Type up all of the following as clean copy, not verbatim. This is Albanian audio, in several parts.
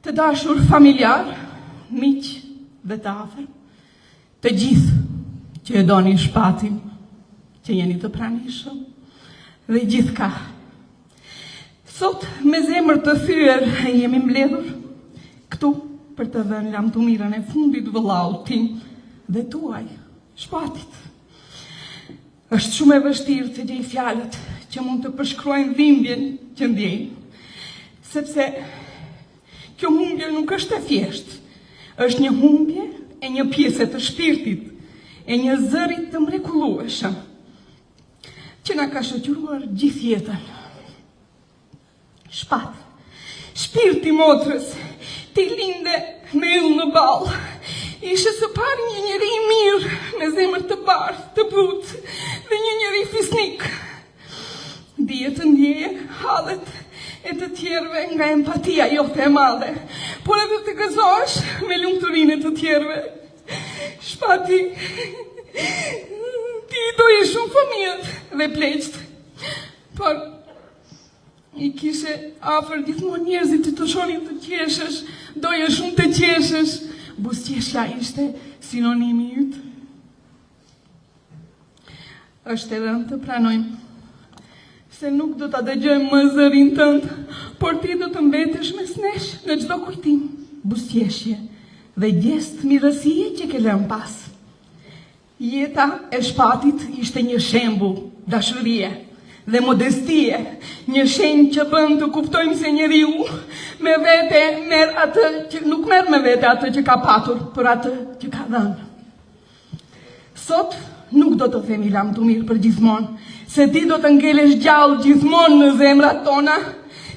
Të dashur familjar, miq dhe të afër, të gjithë që e doni Shpatin, që jeni të pranishëm dhe gjithka. Sot me zemër të thyer jemi mbledhur këtu për të dhënë lamtumirën e fundit vëllaut tim dhe tuaj, Shpatit. Është shumë e vështirë të gjej fjalët që mund të përshkruajnë dhimbjen që ndjej, sepse kjo humbje nuk është e thjeshtë, është një humbje e një pjesë të shpirtit, e një zëri të mrekullueshëm, që na ka shoqëruar gjithë jetën. Shpat, shpirti motrës, ti linde me yll në ball. Ishe së pari një njeri i mirë, me zemër të bardhë, të butë, dhe një njeri fisnik. Dije të ndjeje hallet e të tjerëve nga empatia jote e madhe, por edhe të gëzohesh me lumturinë e të tjerëve. Shpati, ti i doje shumë fëmijët dhe pleqt, por i kishe afër gjithmonë njerëzit që të shonin të qeshesh, doje shumë të qeshesh. Buzëqeshja ishte sinonimi yt. Është e rëndë të pranojmë se nuk do ta dëgjojmë më zërin tënd, por ti do të mbetesh mes nesh në çdo kujtim, buzëqeshje dhe gest mirësie që ke lënë pas. Jeta e Shpatit ishte një shembull dashurie dhe modestie, një shenjë që bën të kuptojmë se njeriu me vete merr atë që nuk merr me vete atë që ka patur, por atë që ka dhënë. Sot nuk do të themi lamtumir për gjithmonë, se ti do të ngelesh gjallë gjithmonë në zemrat tona,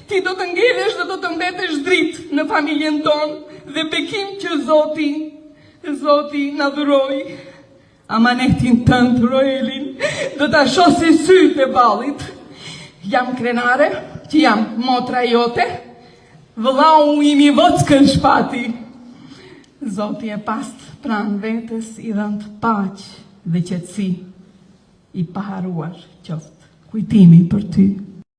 ti do të ngelesh dhe do të mbetesh dritë në familjen tonë dhe bekim që Zoti na dhuroi. Amanetin tënd, Roelin, do ta shosi sytë e ballit. Jam krenare që jam motra jote, vëllau im i Vockën Shpati. Zoti e pastë pranë vetes i dhënë paqë dhe qetësi, i paharuar qoftë kujtimi për ty.